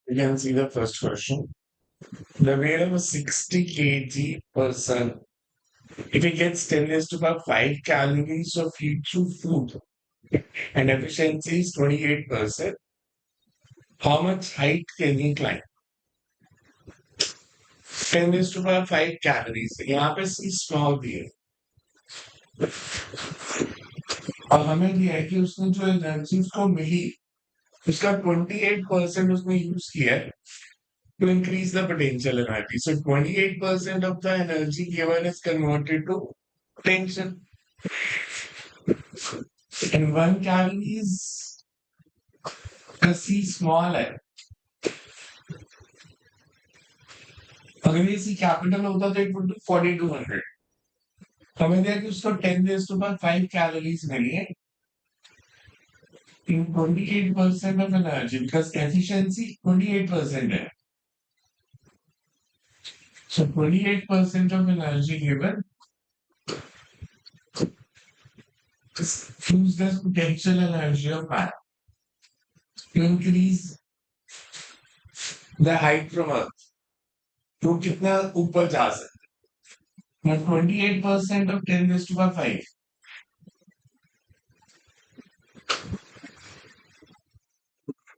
You can see the first question. The weight of a 60 kg person, if he gets 10 raised to the 5 calories of heat through food and efficiency is 28%, how much height can he climb? 10 raised to the 5 calories. यहाँ पे C small दी है और हमें दिया है कि उसने जो एनर्जी उसको मिली उसका 28% उसने यूज किया है to increase the potential energy. So 28% of the energy given is converted to potential. And 1 calorie is a C small है. अगर ये C capital होता तो it would be 4200. हमें दिया कि उसको 10 raised to the 5 calories मिली है. In 28% of energy because efficiency 28% है. So 28% of energy given use this potential energy of matter to increase the height from Earth. तो कितना ऊपर जा सकते हैं 28% of 10 raised to the 5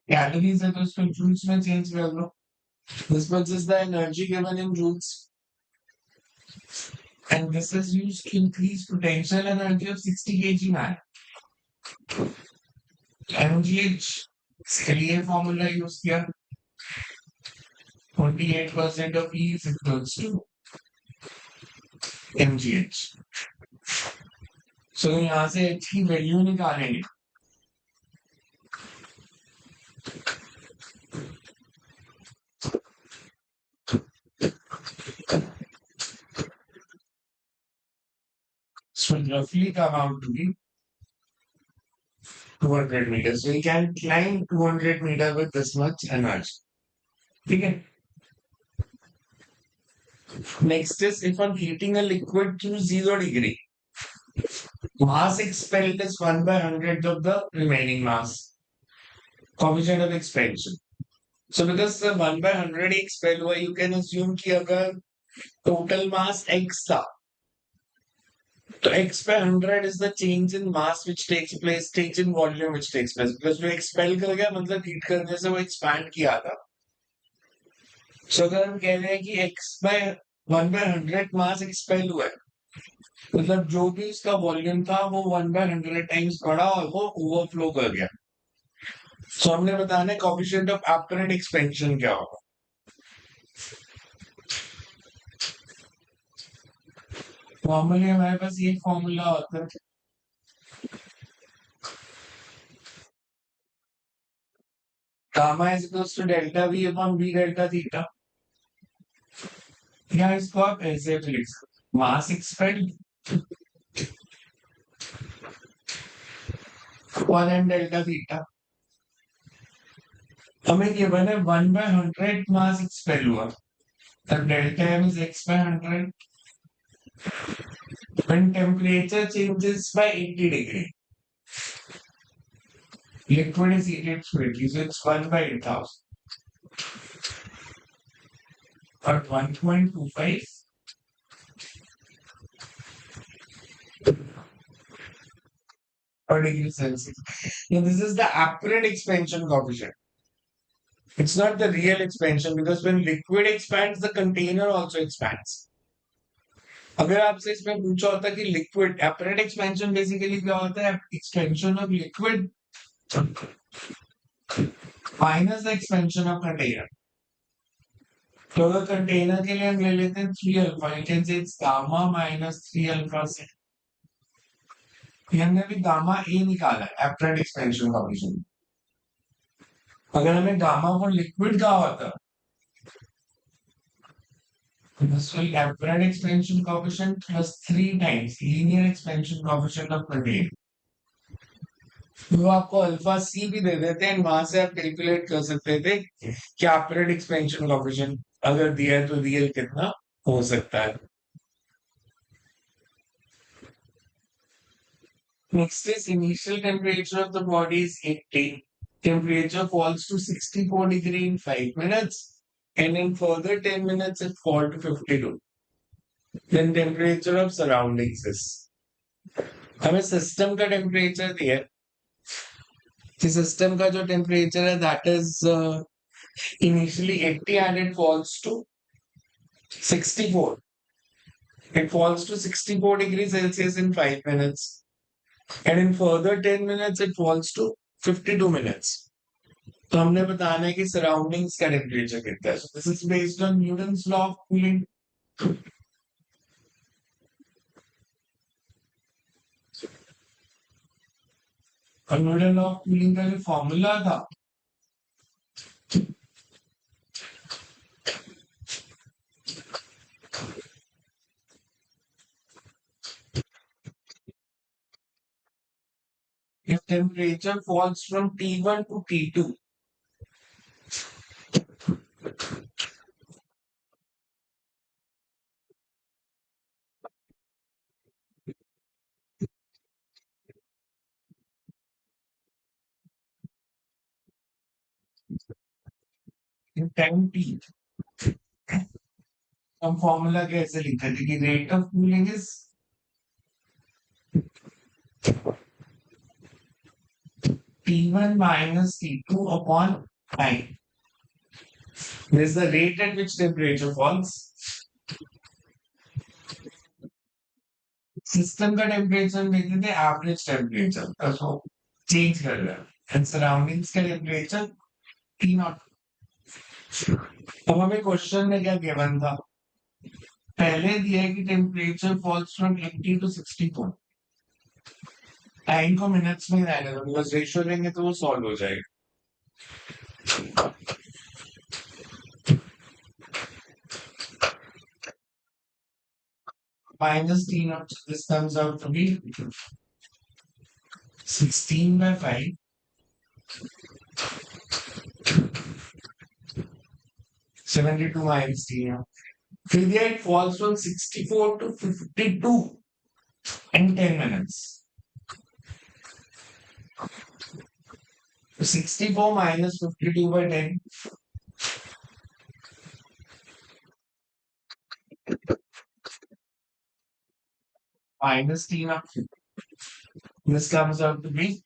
calories है तो इसको joules में चेंज कर लो. This much is the energy given in joules and this is used to increase potential energy of 60 kg man. mgh इसके लिए formula यूज किया 28% of E is equals to mgh. So यहाँ से h की value निकालेंगे. So roughly come out to be 200 meters. So you can climb 200 meters with this much energy. Okay. Next is if I'm heating a liquid to 0 degree, mass expelled is 1/100 of the remaining mass. Coefficient of expansion. So because the 1/100 expelled हुआ, you can assume कि अगर total mass x था, तो x by 100 is the change in mass which takes place, change in volume which takes place. Because जो expel कर गया मतलब heat करने से वो expand किया था. So अगर हम कह रहे हैं कि x by 1/100 mass expel हुआ है, मतलब जो भी इसका वॉल्यूम था वो 1/100 टाइम्स बढ़ा और वो ओवरफ्लो कर गया. सो हमने बताना है कोएफिशिएंट ऑफ एपरेंट एक्सपेंशन क्या होगा. नॉर्मली हमारे पास ये फॉर्मूला होता है gamma is equals to delta v upon b delta theta. या इसको आप ऐसे भी लिख सकते mass expelled one and delta theta. हमें गिवन है 1/100 मास एक्सपेल हुआ तब delta m is x by 100 when temperature changes by 80 degree. Liquid is heated quickly, so it's 1/8000. But 1.25 per degree Celsius. Now this is the apparent expansion coefficient. It's not the real expansion because when liquid expands, the container also expands. अगर आपसे इसमें पूछा होता कि liquid apparent expansion basically क्या होता है expansion of liquid minus the expansion of container. तो अगर कंटेनर के लिए हम ले लेते हैं 3 alpha, you can say it's gamma minus 3 alpha से. हमने भी गामा ए निकाला है एपरेंट एक्सपेंशन कोएफिशिएंट. अगर हमें गामा को लिक्विड का होता this will apparent expansion coefficient plus 3 times linear expansion coefficient of container. वो आपको अल्फा सी भी दे देते हैं वहां से आप कैलकुलेट कर सकते थे कि apparent expansion coefficient अगर दिया है तो रियल कितना हो सकता है. Next is initial temperature of the body is 80. Temperature falls to 64 degree in 5 minutes, and in further 10 minutes it falls to 52. Then temperature of surroundings is. हमें सिस्टम का टेम्परेचर दिया है कि सिस्टम का जो टेम्परेचर है that is initially 80 and it falls to 64. It falls to 64 degrees Celsius in 5 minutes. And in further 10 minutes, it falls to 52 minutes. तो हमने बताना है कि सराउंडिंग्स का टेम्परेचर कितना है. So this is based on Newton's law of cooling. और Newton law of cooling का जो फॉर्मूला था if temperature falls from T1 to T2, in time T, हम फॉर्मूला कैसे लिखते थे कि rate of cooling is T1 minus T2 upon time. This is the rate at which temperature falls. System का temperature देते थे average temperature तो change कर रहा है एंड सराउंडिंग्स का टेम्परेचर टी नॉट. अब हमें क्वेश्चन में क्या गिवन था पहले दिया है कि temperature falls from 80 to 64. Time को मिनट्स में रहने दो बस रेशियो लेंगे तो वो सॉल्व हो जाएगा. minus t naught. This comes out to be 16 by 5. $72 minus t naught. Fill it falls from 64 to 52 in 10 minutes. 64 minus 52 by 10. Minus t naught. This comes out to be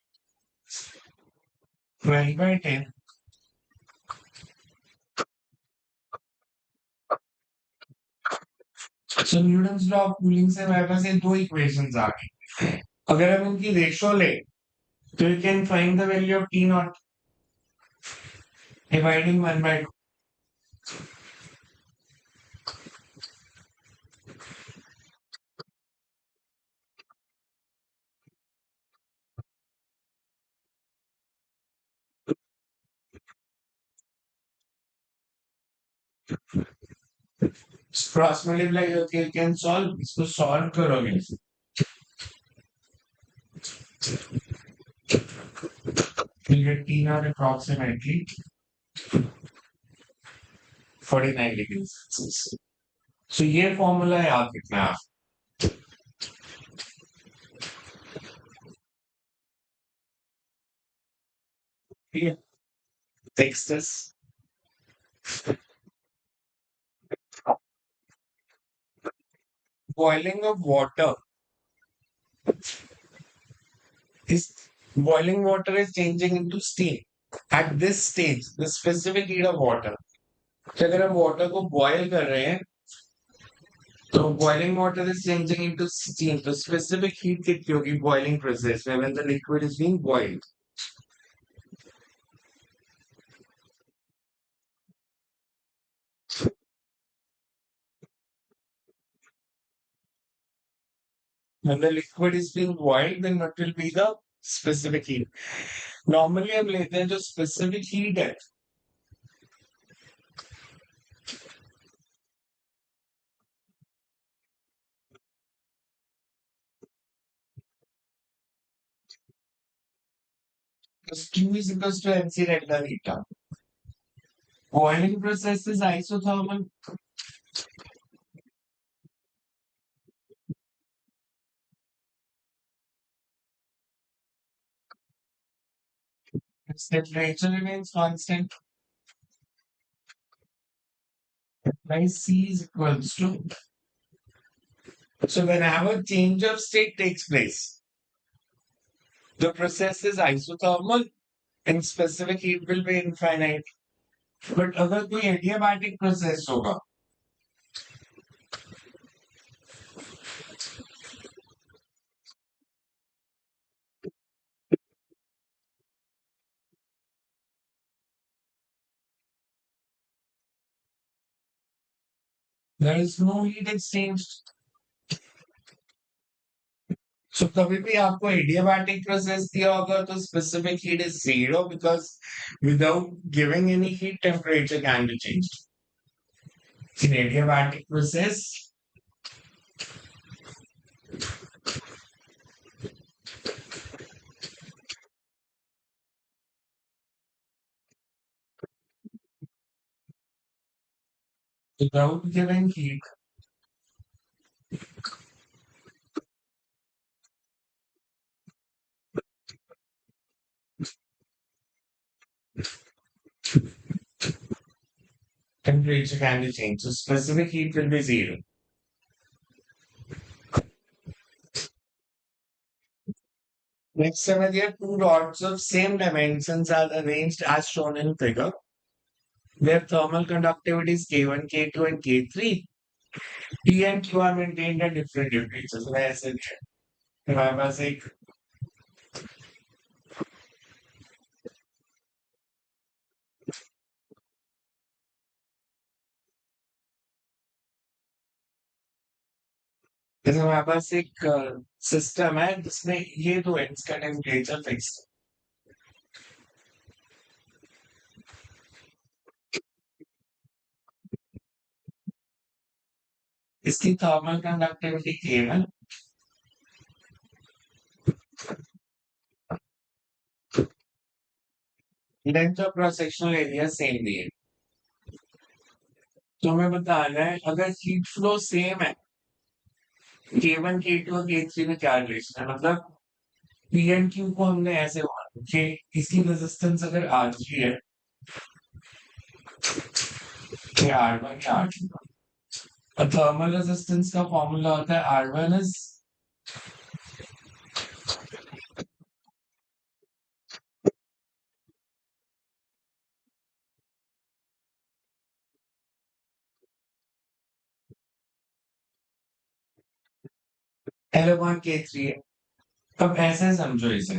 12 by 10. So Newton's law of cooling से हमारे पास ये दो equations आ गई. अगर हम इनकी ratio ले तो you can find the value of T naught dividing 1 by 2. Cross multiply करके you can solve. इसको सॉल्व करोगे you get T naught approximately 49 degrees Celsius. So ये फॉर्मूला याद रखना है आप. ठीक है Takes this. Boiling of water is boiling water is changing into steam at this stage. The specific heat of water. तो अगर हम water को boil कर रहे हैं तो boiling water is changing into steam. तो specific heat कितनी होगी boiling process में when the liquid is being boiled. When the liquid is being boiled, then what will be the specific heat? Normally हम लेते हैं जो specific heat है Q is equals to MC delta theta. Boiling process is isothermal. Its temperature remains constant. By C is equals to. So whenever change of state takes place, the process is isothermal and specific heat will be infinite. But अगर कोई adiabatic process होगा, there is no heat exchange. So कभी भी आपको adiabatic process दिया होगा तो specific heat is zero because without giving any heat, temperature can be changed. In adiabatic process, without giving heat, temperature can be changed. So specific heat will be zero. Next time, there are two rods of same dimensions are arranged as shown in figure. Their thermal conductivity is K1, K2, and K3. T and Q are maintained at different temperatures. वैसे हमारे पास एक जैसे हमारे पास एक system है जिसमें ये दो है इसका टेम्परेचर फिक्स है इसकी thermal conductivity K1 length of cross sectional area same नहीं है तो हमें बताना है अगर हीट फ्लो सेम है K1 K2 और K3 में क्या रिलेशन है मतलब पी एंड क्यू को हमने ऐसे माना कि इसकी रेजिस्टेंस अगर R3 है कि R1 या R2 और थर्मल रेजिस्टेंस का फॉर्मूला होता है R1 इज L/K3 है अब ऐसे समझो इसे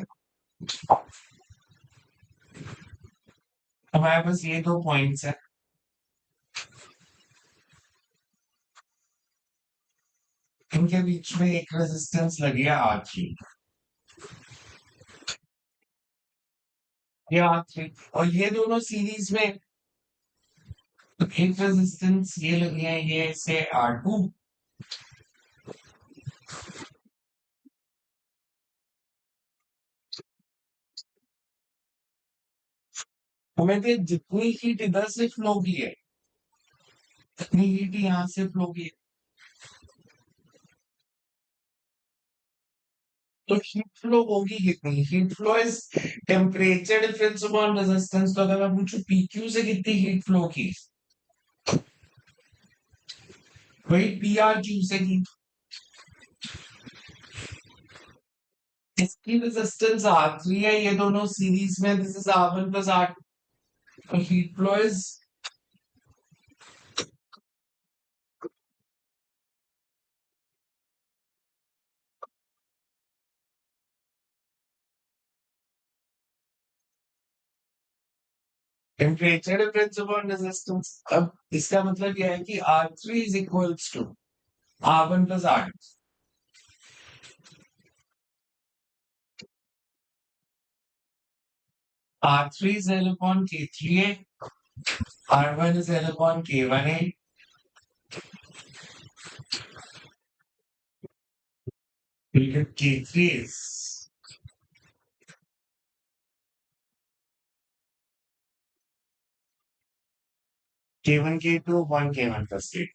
हमारे पास ये दो पॉइंट्स है इनके बीच में एक रेजिस्टेंस लगी है R3 ये R3 और ये दोनों सीरीज में तो एक रेजिस्टेंस ये लगी है ये से R2 हमें तो जितनी हीट इधर से फ्लो की है उतनी हीट यहाँ से फ्लो की है तो हीट फ्लो होगी कितनी heat flow is temperature difference upon resistance तो अगर मैं पूछूं PQ से कितनी हीट फ्लो की वही PRQ से की इसकी रेजिस्टेंस R3 है ये दोनों सीरीज में this is R1 plus R2 तो heat flow is temperature difference upon resistance अब इसका मतलब यह है कि R3 is equals to R1 plus R2 R3 is L upon K3A R1 is L upon K1A K3 is K1 K2 1 K1 plus K2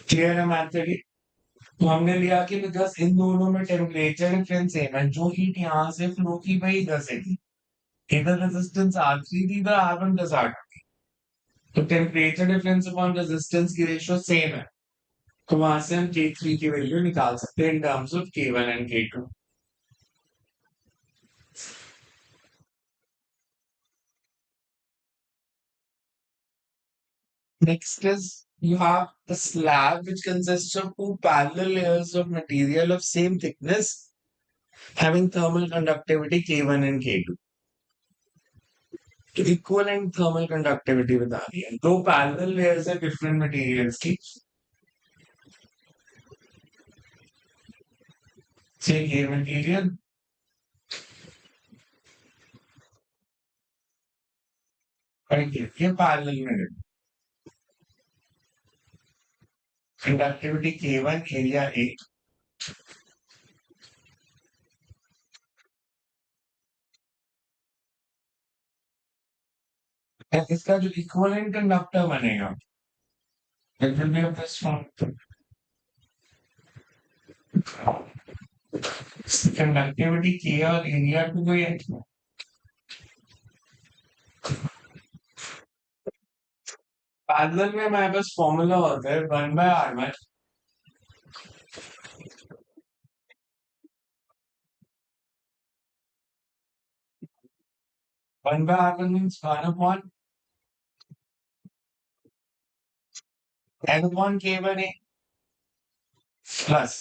clear है method तो हमने लिया कि बिकॉज इन दोनों में टेम्परेचर डिफरेंस सेम है, जो heat यहाँ से फ्लो की वही इधर से थी, इधर रेजिस्टेंस R3 थी, इधर R1 प्लस R2, तो टेम्परेचर डिफरेंस अपॉन रेजिस्टेंस की रेशियो सेम है। तो वहां से हम K3 की वैल्यू निकाल सकते हैं in terms of K1 and K2। Next is you have a slab which consists of two parallel layers of material of same thickness having thermal conductivity K1 and K2। तो equivalent thermal conductivity बता दी है, दो parallel layers है different materials की, से ये material और ये पैरेलल में कंडक्टिविटी K1 एरिया 8 है। इसका जो इक्वलेंट कंडक्टर बनेगा it will be of this form, conductivity K और एरिया 2 को ये पैरेलल में हमारे पास फॉर्मूला होता है 1/R1, 1/R1 means 1 upon K1 A plus,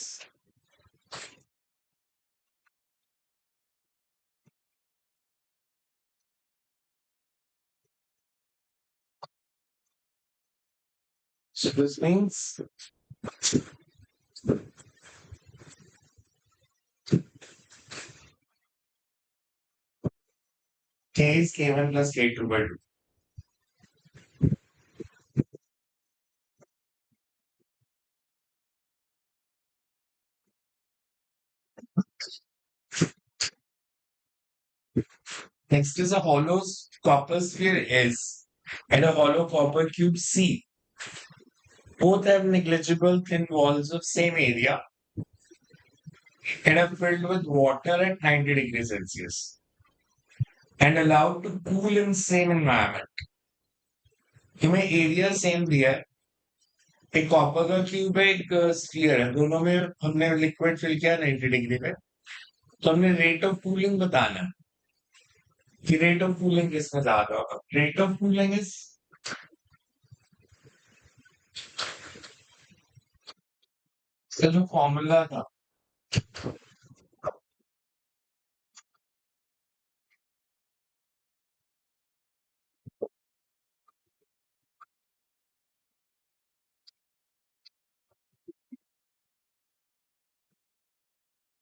so this means K is K1 plus K2 by 2। Next is a hollow copper sphere S and a hollow copper cube C. Both have negligible thin walls of same area and are filled with water at 90 degrees Celsius and allowed to cool in same environment। हमें area same दिया है, एक copper का cube है, एक sphere है, दोनों में हमने लिक्विड फिल किया 90 डिग्री पे, तो हमने रेट ऑफ कूलिंग बताना है कि रेट ऑफ कूलिंग किसमें ज्यादा होगा। रेट ऑफ कूलिंग इज, इसका जो फॉर्मूला था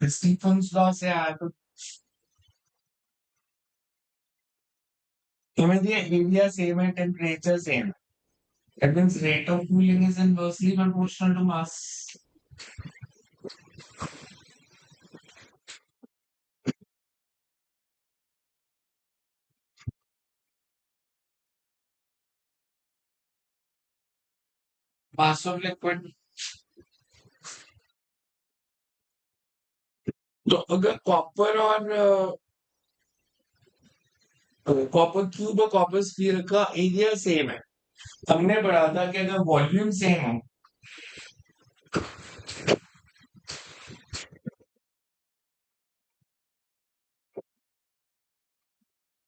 स्टीफन्स लॉ से आया, तो हमें दिया एरिया सेम है, टेम्परेचर सेम है, that means rate of cooling is inversely proportional to mass। Mass of liquid, तो अगर कॉपर और कॉपर क्यूब और कॉपर स्फीयर का एरिया सेम है, हमने पढ़ा था कि अगर वॉल्यूम सेम हो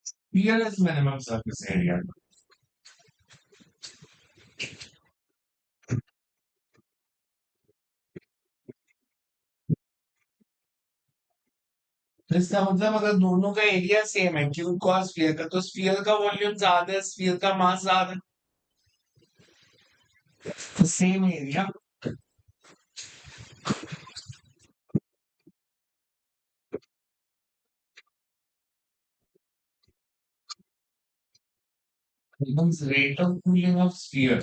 sphere is minimum surface area. इसका मतलब अगर दोनों का एरिया सेम है क्यूब का और स्फीयर का, तो स्फीयर का वॉल्यूम ज्यादा है, स्फीयर का मास ज्यादा है, same area. means rate of cooling of sphere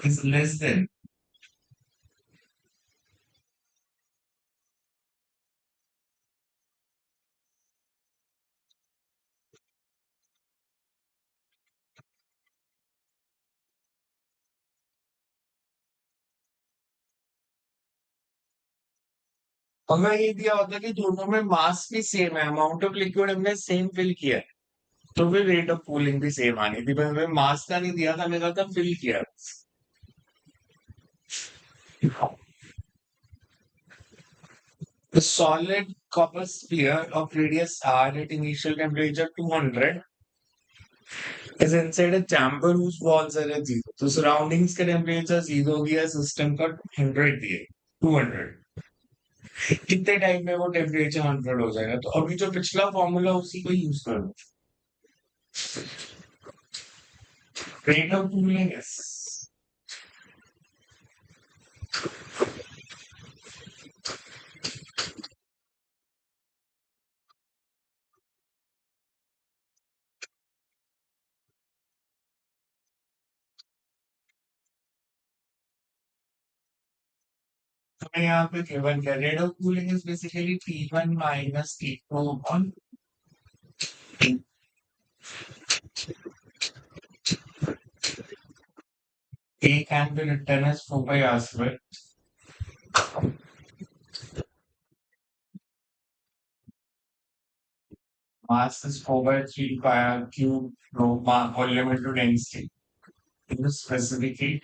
is less than अगर ये दिया होता कि दोनों में मास भी सेम है, अमाउंट ऑफ लिक्विड हमने सेम फिल किया है, तो फिर रेट ऑफ कूलिंग भी सेम आनी थी, पर हमें मास का नहीं दिया था, हमें कहा था फिल किया। The solid copper sphere of radius r at initial temperature 200 is inside a chamber whose walls are at zero. तो सराउंडिंग्स का टेम्परेचर जीरो दिया, सिस्टम का 100 दिए, 200। कितने टाइम में वो टेम्परेचर 100 हो जाएगा? तो अभी जो पिछला फॉर्मूला उसी को यूज करो। रेट ऑफ कूलिंग इज हमें यहाँ पे गिवन किया, rate of cooling is basically T1 minus T2 upon A can be written as 4 by r square. Mass is 4 by 3 pi r cube, rho volume into density. In the specific heat,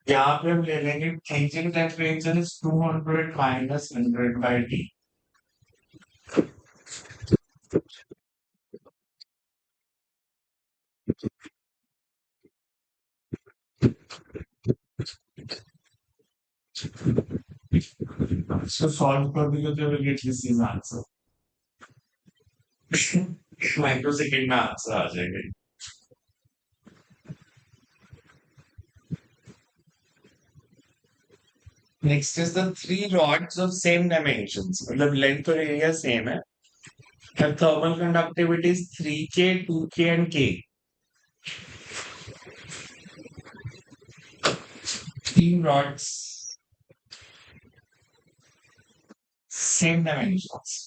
यहाँ पे हम ले लेंगे changing temperature is 200 minus 100 by T. So solve कर दिया तो we'll get this is answer. Microsecond में answer आ जाएगा। Next is the three rods of same dimensions. मतलब length और area same है. Have thermal conductivity is 3K, 2K and K. Three rods, same dimensions.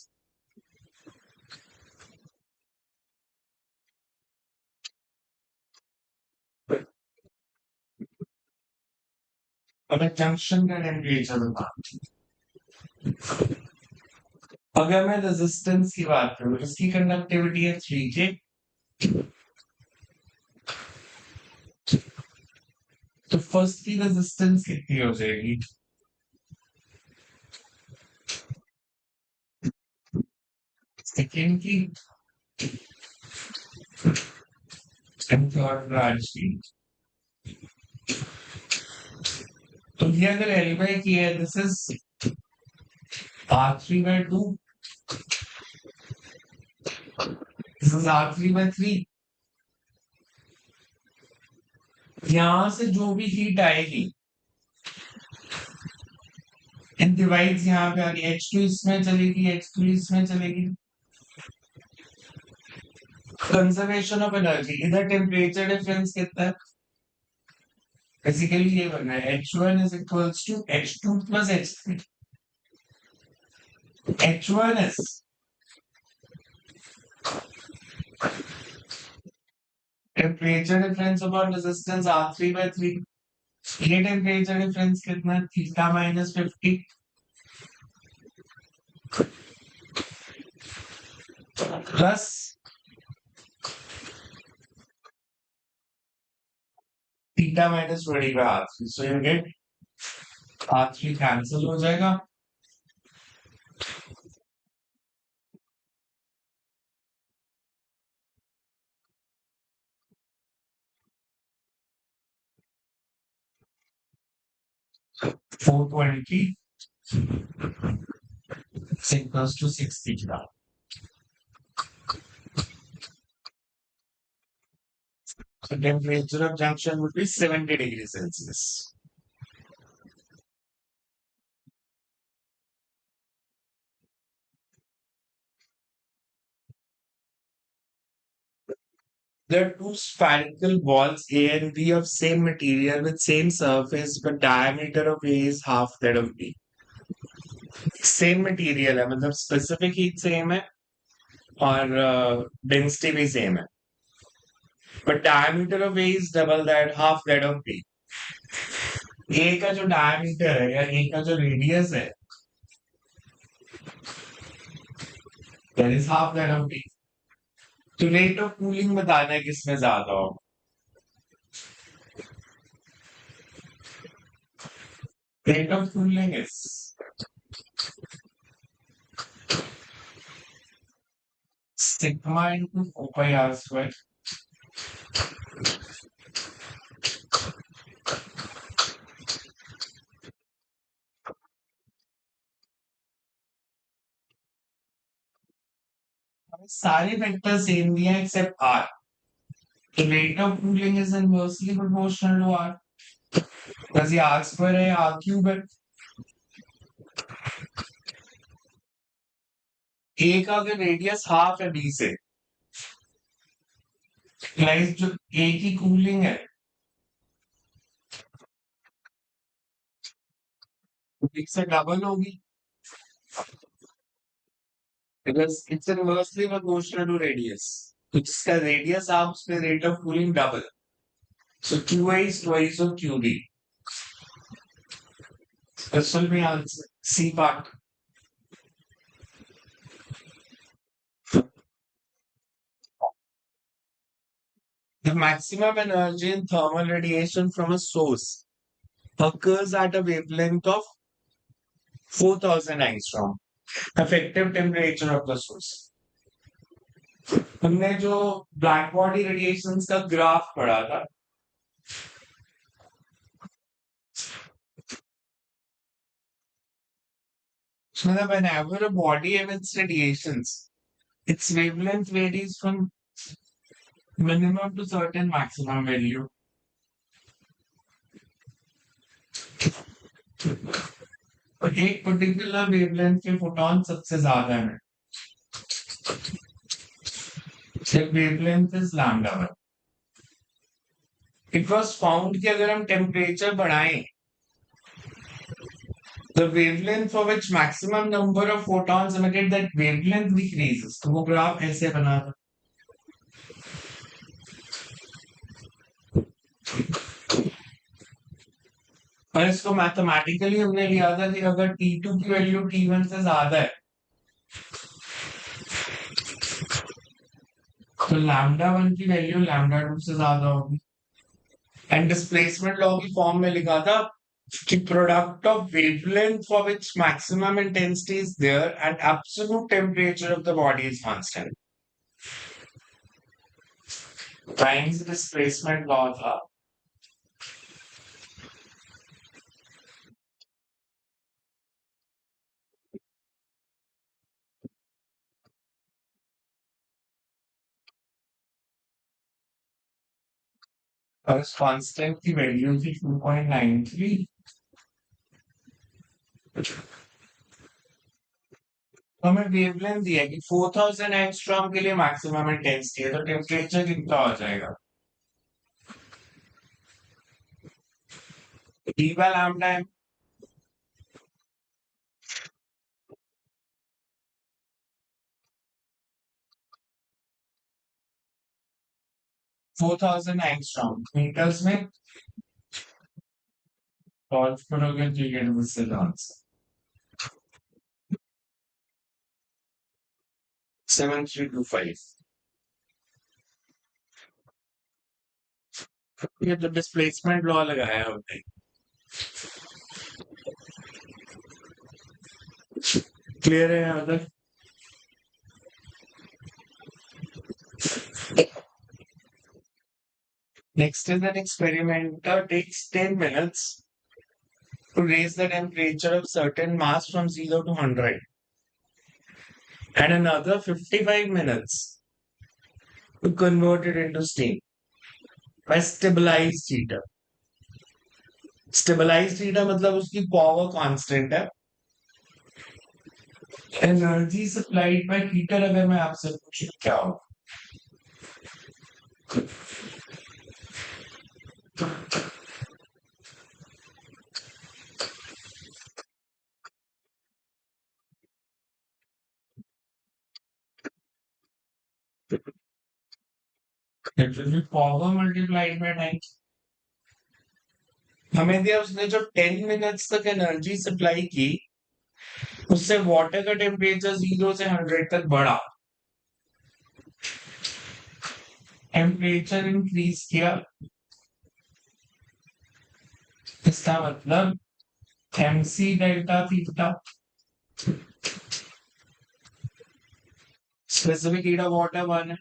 अब junction का temperature बता। अगर मैं रेजिस्टेंस की बात करूं, इसकी कंडक्टिविटी है 3K, तो फर्स्ट की रेजिस्टेंस कितनी हो जाएगी? सेकेंड की and third ब्रांच की। तो ये अगर L by K है, this is R3/2, this is R3/3। यहां से जो भी हीट आएगी इन डिवाइड्स यहाँ पे आगे H2 इसमें चलेगी, H3 इसमें चलेगी। कंजर्वेशन ऑफ एनर्जी, इधर टेम्परेचर डिफरेंस कितना है? बेसिकली ये बनना है H1 is equals to H2 plus H3. H1 is temperature difference upon resistance R3/3. ये टेम्परेचर डिफरेंस कितना है? Theta minus 50 plus theta minus 20/R3. So you get R3 cancel हो जाएगा, 420 equals to 60 grams. The temperature of junction would be 70 degrees Celsius. There are two spherical balls A and B of same material with same surface, but diameter of A is half that of B. Same material है, मतलब specific heat same है और density भी same है। But diameter of A is double that, half that of B. A का जो diameter है या A का जो radius है, that is half that of B. तो rate of cooling बताना है किसमें ज्यादा हो. Rate of cooling is sigma into 4 pi r square. सारे वेक्टर सेम दिए हैं except r. The rate of cooling is inversely proportional to r. बस ये r square है, r cube है. A का अगर रेडियस हाफ है B से, गाइस जो A की कूलिंग है B से डबल होगी, because it's inversely proportional to radius. तो जिसका रेडियस आप उसमें rate of cooling double. So QA is twice of QB. This will be answer. C part. The maximum energy in thermal radiation from a source occurs at a wavelength of 4000 angstrom. Effective temperature of the source. हमने जो black body radiations का graph पढ़ा था, मतलब whenever a body emits radiations, its wavelength varies from minimum to certain maximum value. और एक particular wavelength के photon सबसे ज्यादा है. Wavelength is lambda 1. It was found कि अगर हम टेम्परेचर बढ़ाएं, the wavelength for which maximum number of photons emitted, that wavelength decreases. तो वो ग्राफ ऐसे बना था. और इसको मैथमेटिकली हमने लिया था कि अगर T2 की वैल्यू T1 से ज्यादा है तो लैम्डा 1 की वैल्यू लैम्डा 2 से ज्यादा होगी. एंड डिस्प्लेसमेंट लॉ की फॉर्म में लिखा था कि product of wavelength for which maximum intensity is there and absolute temperature of the body is constant. टाइम्स डिस्प्लेसमेंट लॉ था. और इस कांस्टेंट की वैल्यू थी 2.93. तो हमें वेवलेंथ दिया कि 4000 एंगस्ट्रॉम के लिए मैक्सिमम इंटेंसिटी है, तो टेम्परेचर कितना हो जाएगा. डी बाय लैम्डा है. 4000 एंगस्ट्रॉम मीटर्स में सॉल्व करोगे तो यू गेट दिस आंसर 7325. ये तो डिस्प्लेसमेंट लॉ लगाया हमने. क्लियर है यहाँ तक. Next is an experimenter takes 10 minutes to raise the temperature of certain mass from 0 to 100 and another 55 minutes to convert it into steam by stabilized heater. Stabilized heater मतलब उसकी power constant है. Energy supplied by heater अगर मैं आपसे पूछूं क्या हो. It will be power multiplied by time. हमें दिया उसने जो 10 मिनट्स तक एनर्जी सप्लाई की, उससे वाटर का टेम्परेचर 0 से 100 तक बढ़ा, टेम्परेचर इंक्रीज किया, इसका मतलब MC delta theta specific heat of water 1 है।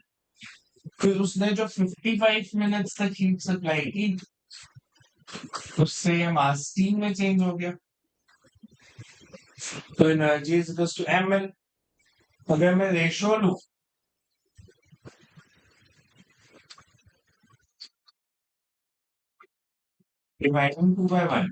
फिर उसने जो 55 मिनट्स तक हीट सप्लाई की, उससे मास स्टीम में चेंज हो गया, तो energy is equal to ml। अगर मैं रेशियो लूं, dividing 2/1,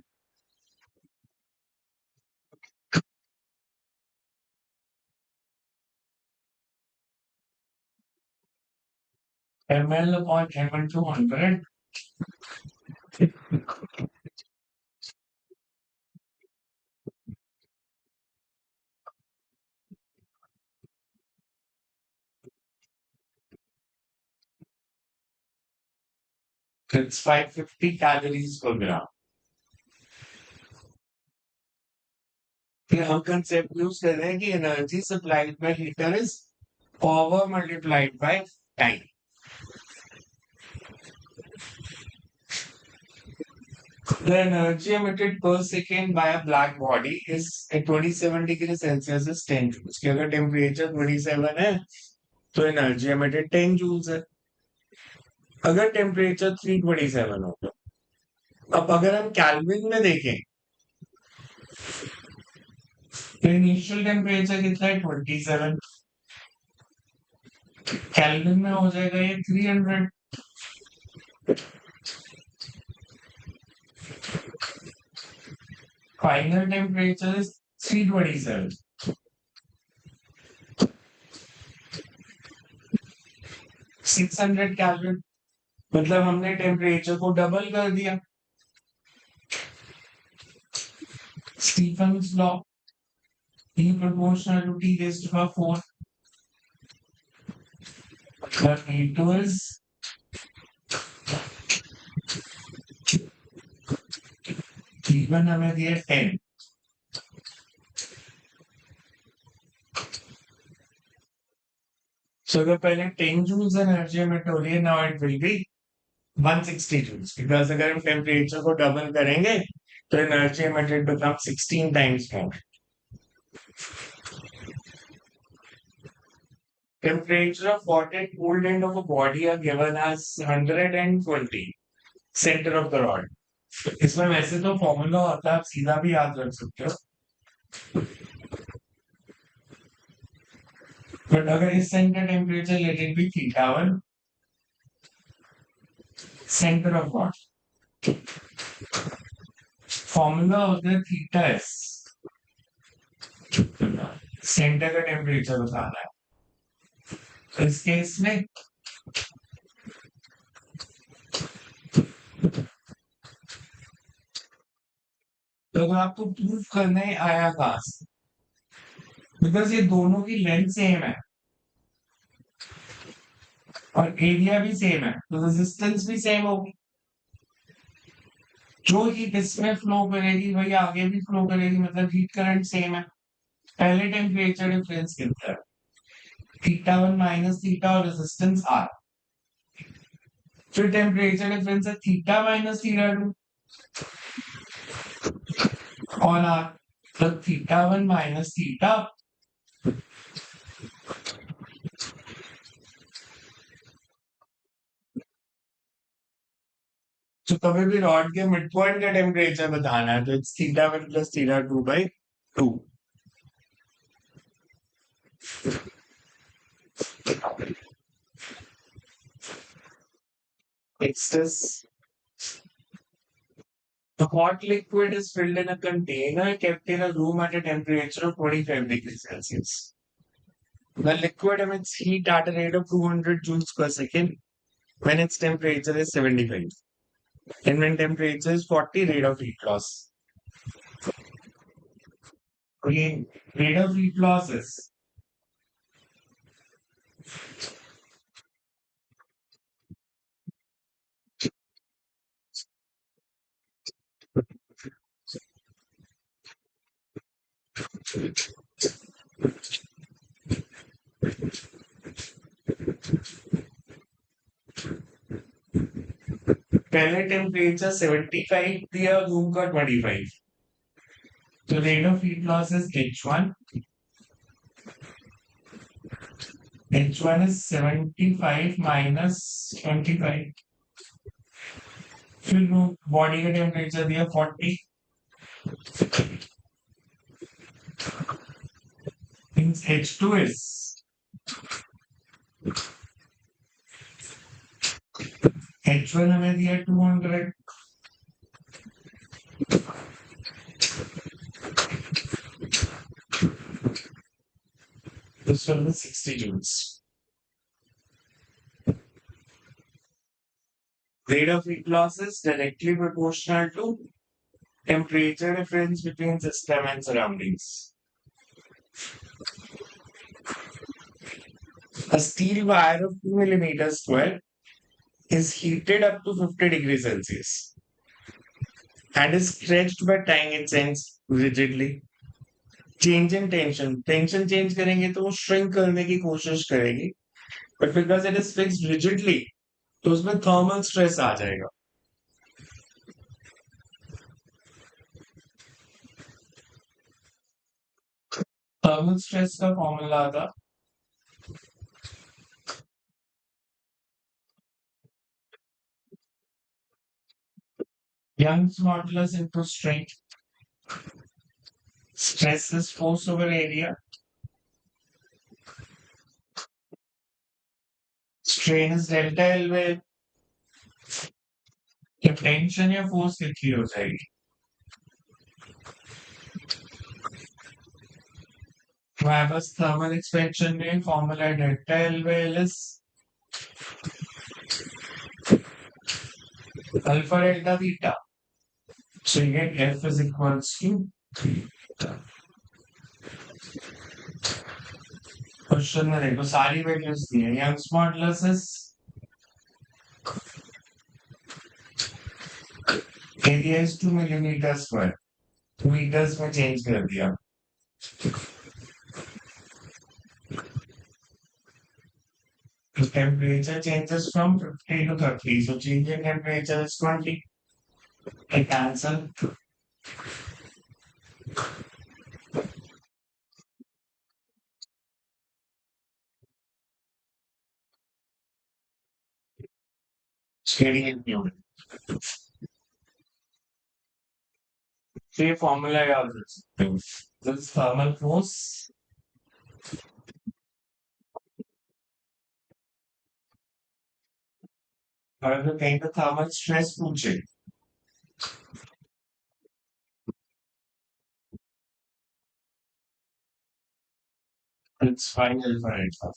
ml upon m into 100, it's 550 calories per gram। फिर हम कंसेप्ट यूज कर रहे हैं कि energy supplied by heater is power multiplied by time. The energy emitted per second by a black body is at 27 degree Celsius is 10 joules। कि अगर temperature 27 है तो एनर्जी एमिटेड 10 जूल्स है। अगर टेम्परेचर 327 हो तो अब अगर हम कैल्विन में देखें तो इनिशियल टेम्परेचर कितना है 27, कैल्विन में हो जाएगा ये 300, फाइनल टेम्परेचर इज 327, 600 कैल्विन। मतलब हमने टेम्परेचर को डबल कर दिया। Stefan's law, E proportional to T raised to the 4, the E2 is T1 हमें दिया 10, so अगर पहले 10 joules एनर्जी एमिट हो रही है, now it will be 160 joules, because अगर हम टेम्परेचर को डबल करेंगे तो energy emitted become 16 times more। Temperature of hot and cold end of a body are given as 120 center of the rod। इसमें वैसे तो फॉर्मूला होता है, आप सीधा भी याद रख सकते हो, बट अगर इस centre temperature let it be theta 1, centre of rod, formula होता है थीटा एस, सेंटर का टेम्परेचर बताना है। तो इस केस में तो अगर आपको प्रूफ करना है आया कहां से, बिकॉज ये दोनों की लेंथ सेम है और एरिया भी सेम है, तो रेजिस्टेंस भी सेम होगी। जो हीट इसमें फ्लो करेगी वही आगे भी फ्लो करेगी, मतलब हीट करंट सेम है। पहले टेम्परेचर डिफरेंस कितना है, थीटा 1 माइनस थीटा और रेजिस्टेंस आर। फिर टेम्परेचर डिफरेंस है थीटा माइनस थीटा 2 और आर, तो थीटा 1 माइनस थीटा, तो कभी भी रॉड के मिड पॉइंट का टेम्परेचर बताना है तो it's theta 1 plus theta 2/2। Next is the hot liquid is filled in a container kept in a room at a temperature of 25 degrees Celsius. The liquid emits heat at a rate of 200 joules per second when its temperature is 75. And when temperature is 40, rate of heat loss. Okay, rate of heat loss is पहले temperature 75 दिया, room का 25. तो rate of heat loss is H1. H1 is 75 minus 25. फिर body का temperature दिया 40. Means H2 is H1 हमें दिया 200. This will be 60 joules. Rate of heat loss is directly proportional to temperature difference between system and surroundings. A steel wire of 2 millimeters square is heated up to 50 degrees Celsius and is stretched by tying its ends rigidly. Change in tension. Tension change करेंगे तो वो shrink करने की कोशिश करेगी. But because it is fixed rigidly, तो उसमें thermal stress आ जाएगा. Thermal stress का फॉर्मूला था Young's modulus into strength. Stress is force over area. Strain is delta L wave. जब टेंशन या फोर्स कितनी हो जाएगी हमारे पास थर्मल एक्सपेंशन में formula delta L by L is alpha delta theta. So you get F is equals to question में देखो सारी वैल्यूज दी है. Young's modulus is area is 2 millimetre square. Metres में चेंज कर दिया. The temperature changes from 50 to 30. So change in temperature is 20. I cancel. Steady and fluid. So ये formula याद रख सकते हो. This is thermal force. और अगर कहीं पे thermal stress पूछे it's y alpha delta.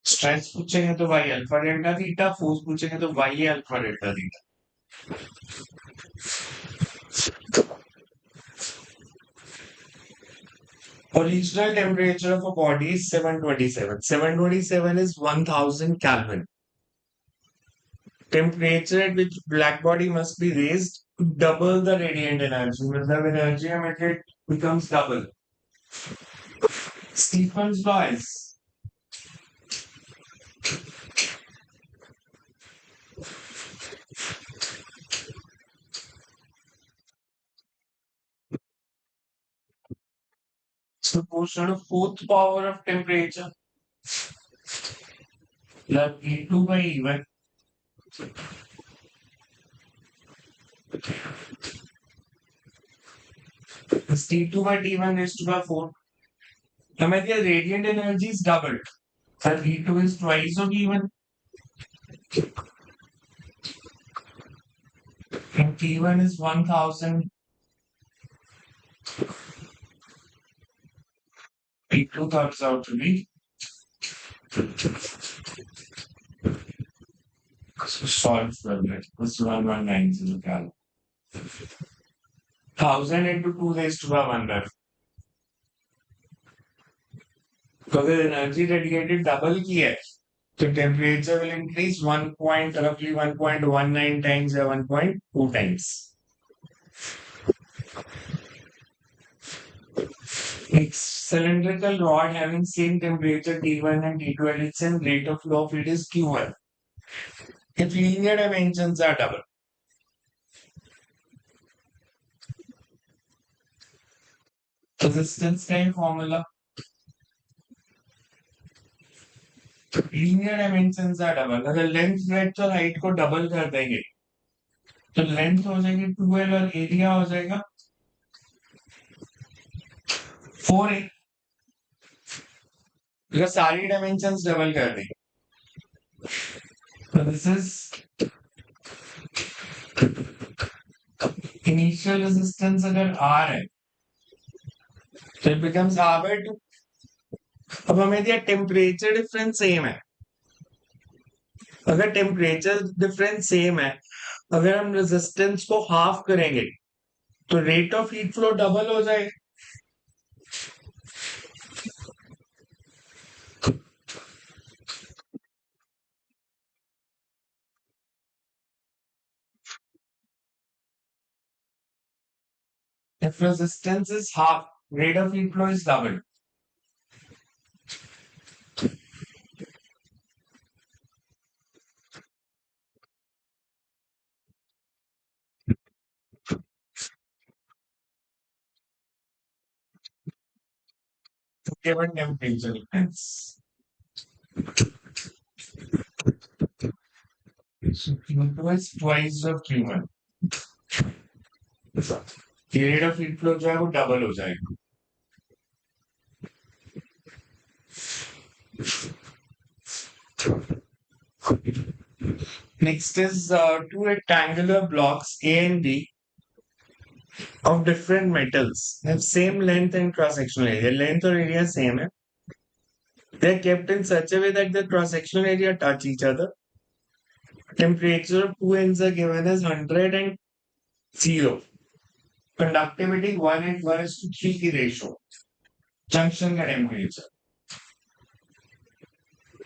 Stress पूछेंगे तो y alpha delta theta. Force पूछेंगे तो y alpha delta theta. Original temperature of a body is 727. 727 is 1000 Kelvin. Temperature at which black body must be raised to double the radiant energy. मतलब energy emitted becomes double. Stephen's law is proportional to fourth power of temperature. Like E2 by E1. This T2 by T1 raised to power 4. हमें दिया radiant energy is doubled. So E2 is twice of E1. And T1 is 1000. T2 turns out to be solve for it. This 1190 Kelvin. 1000 into 2 raised to power 100. तो अगर energy radiated double की है तो temperature will increase 1 point रफली 1.19 times या 1.2 times. A cylindrical rod having same temperature T1 and T2 at its same rate of flow of it is Q1. If linear dimensions are double. Resistance time formula. Linear dimension आ double अगर length breadth और height को double कर देंगे तो length हो जाएगी 2L और एरिया हो जाएगा 4A अगर सारी डायमेंशंस डबल कर देंगे तो दिस इज इनिशियल रेजिस्टेंस अगर R है तो इट बिकम्स R/2 अब हमें दिया टेम्परेचर डिफरेंस सेम है अगर टेम्परेचर डिफरेंस सेम है अगर हम रेजिस्टेंस को हाफ करेंगे तो rate of heat flow double हो जाएगा if resistance is half rate of heat flow is doubled given temperature difference. So Q2 is twice of Q1. Rate of heat flow जो है वो डबल हो जाएगा Next is two rectangular blocks A and B of different metals have same length and cross-sectional area. Length or area same है. They are kept in such a way that the cross-sectional area touch each other. Temperature of two ends are given as 100 and 0. Conductivity 1:1:3 की ratio. Junction का temperature.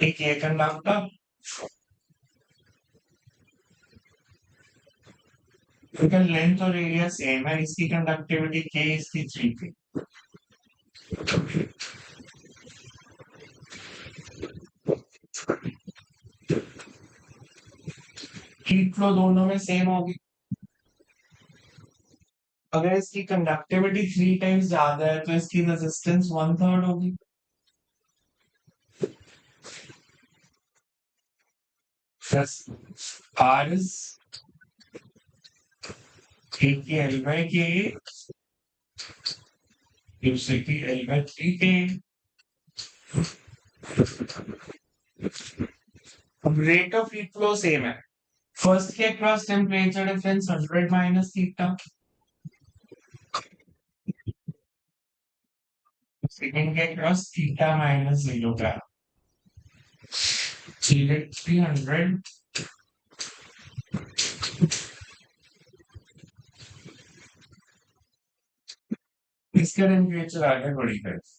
एक ये conductor इनका length और area same है इसकी conductivity K इसकी 3K heat flow दोनों में सेम होगी अगर इसकी कंडक्टिविटी 3 टाइम्स ज्यादा है तो इसकी रेजिस्टेंस 1/3 होगी R is L/K दूसरे की L/3K अब rate of heat flow same है फर्स्ट के across temperature difference 100 minus theta second के अक्रॉस थीटा माइनस 0 का 300 इसका टेम्परेचर आ गया 25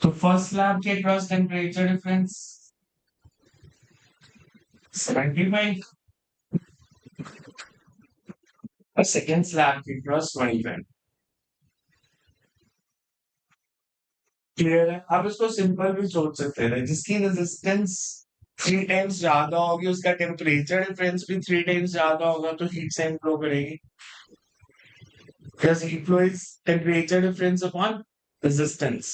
तो फर्स्ट स्लैब के अक्रॉस टेम्परेचर डिफरेंस 75 और सेकंड स्लैब के अक्रॉस 25 क्लियर है आप इसको सिंपल भी सोच सकते हैं जिसकी रेजिस्टेंस 3 टाइम्स ज्यादा होगी उसका टेम्परेचर डिफरेंस भी 3 टाइम्स ज्यादा होगा तो हीट सेम फ्लो करेगी because heat flow is temperature difference upon resistance.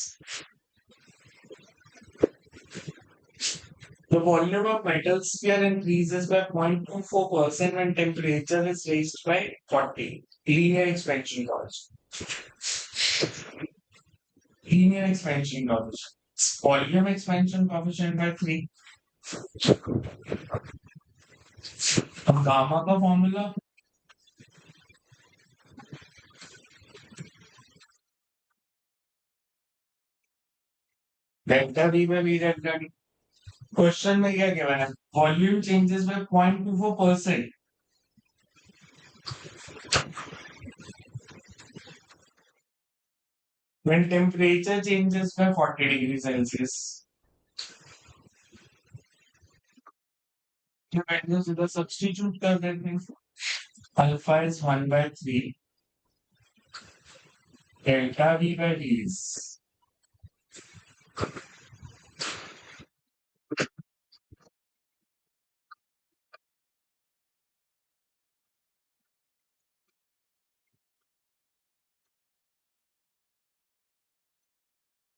The volume of metal sphere increases by 0.24% when temperature is raised by 40. Linear expansion laws. Linear expansion laws. Volume expansion coefficient by 3. अब gamma का formula delta V by V delta D. Question में क्या given है volume changes by 0.24% when temperature changes by 40 degrees Celsius. Values इधर substitute कर देते हैं alpha is 1/3 Delta V by V is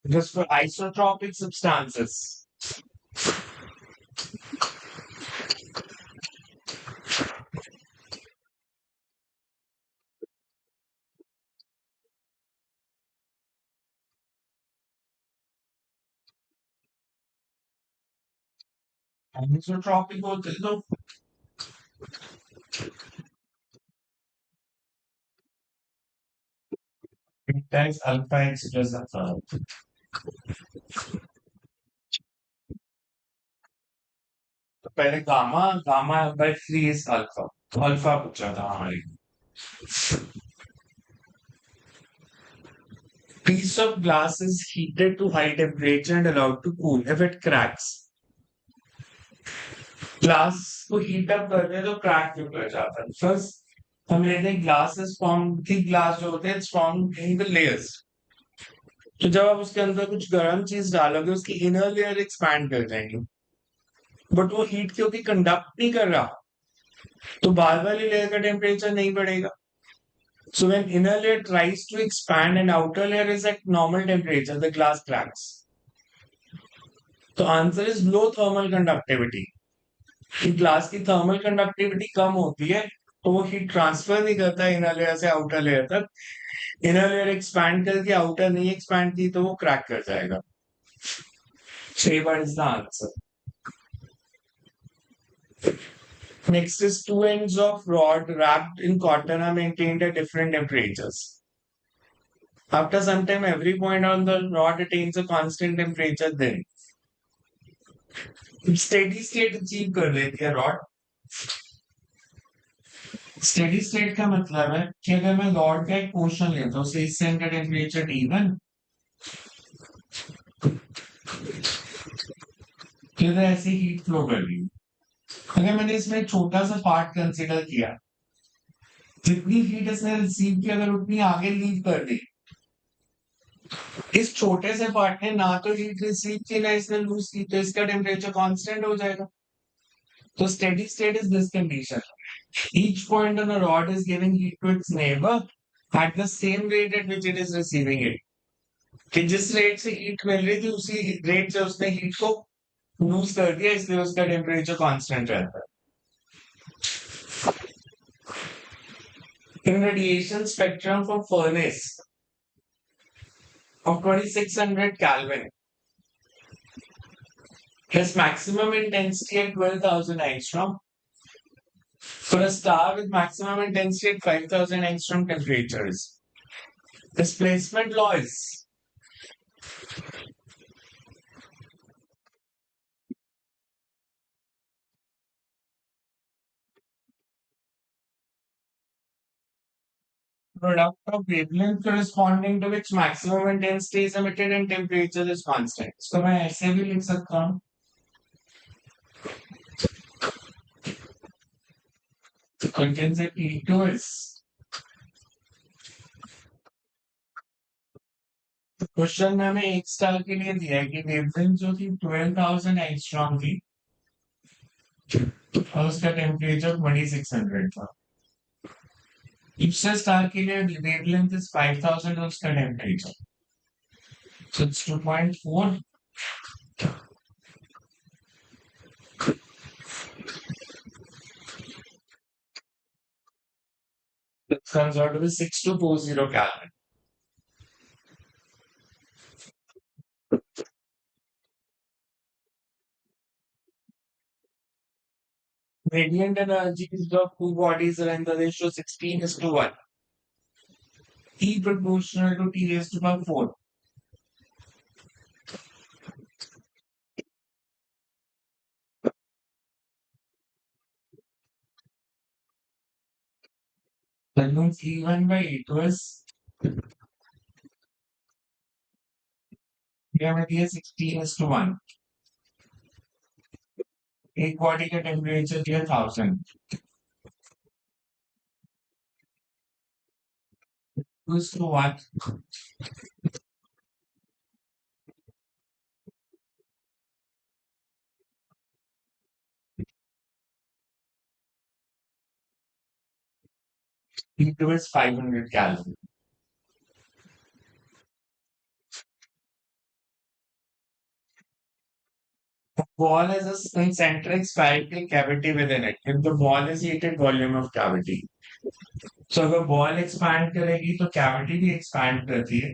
just for isotropic substances. Anisotropic होते हैं तो delta is alpha x plus alpha. तो पहले gamma gamma by 3 is alpha. तो अल्फा पूछा था हमारे piece of glass is heated to high temperature and allowed to cool if it cracks. Glass को हीट अप करते हैं तो क्रैक क्यों कर जाता है? फर्स्ट हम लेते हैं glass is form thick glass जो होते हैं it's form in the layers. तो जब आप उसके अंदर कुछ गर्म चीज डालोगे उसकी इनर लेयर एक्सपैंड कर जाएंगे बट वो हीट क्योंकि कंडक्ट नहीं कर रहा तो बाहर वाली लेयर का टेम्परेचर नहीं बढ़ेगा. So when inner layer tries to expand and outer layer is at normal temperature, the glass cracks. तो answer is low thermal conductivity. कि ग्लास की थर्मल कंडक्टिविटी कम होती है तो वो हीट ट्रांसफर नहीं करता इनर लेयर से आउटर लेयर तक. इनर लेयर एक्सपैंड करके आउटर नहीं एक्सपैंड की तो वो क्रैक कर जाएगा. So what is the answer? Next is two ends of rod wrapped in cotton are maintained at different temperatures. After some time, every point on the rod attains a constant temperature. Then steady state achieve कर लेती है rod. Steady state का मतलब है कि अगर मैं rod का एक पोर्शन लेता हूँ से इससे इनका टेम्परेचर T1 फिर ऐसे हीट फ्लो कर रही है. अगर मैंने इसमें एक छोटा सा पार्ट कंसीडर किया जितनी हीट इसने रिसीव की अगर उतनी आगे लीव कर दी इस छोटे से पार्ट ने ना तो हीट रिसीव की ना इसने लूज की तो इसका टेम्परेचर कांस्टेंट हो जाएगा. तो steady state is this condition. Each point on a rod is giving heat to its neighbor at the same rate at which it is receiving it. कि जिस रेट से हीट मिल रही थी उसी रेट से उसने हीट को लूज कर दिया इसलिए उसका टेम्परेचर कांस्टेंट रहता है. In radiation spectrum from furnace of 2600 Kelvin has maximum intensity at 12,000 angstrom. For a star with maximum intensity at 5,000 angstrom temperatures, displacement law is product of wavelength corresponding to which maximum intensity is emitted and temperature is constant. So मैं ऐसे भी लिख सकता हूँ. So you can say P2 is question में हमें एक star के लिए दिया है कि वेवलेंथ जो थी 12,000 एंगस्ट्रॉम थी और उसका टेम्परेचर 2600 था. दूसरे स्टार के लिए वेवलेंथ इज 5,000 और उसका temperature so it's 2.4. It comes out to be 6240 Kelvin. Radiant energies of two bodies are in the ratio 16:1. E proportional to T raised to power 4. That means E1 by E2 is here में दिया 16:1. एक body का temperature दिया 1000. is to 1. Heat is 500 calories. Ball has a concentric spherical cavity within it. If the ball is heated, volume of cavity. So अगर ball expand करेगी तो cavity भी expand करती है.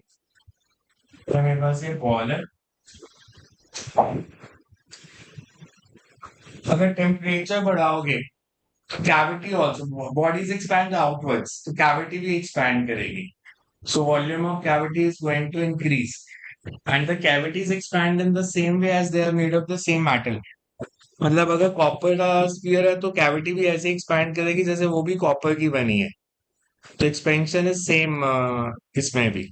तो मेरे पास ये बॉल है. अगर टेम्परेचर बढ़ाओगे तो cavity also bodies expand outwards तो कैविटी भी एक्सपैंड करेगी. So volume of cavity is going to increase. And the cavities expand in the same way as they are made of the same metal. मतलब अगर copper का sphere है तो cavity भी ऐसे एक्सपैंड करेगी जैसे वो भी कॉपर की बनी है. तो एक्सपेंशन इज सेम इसमें भी.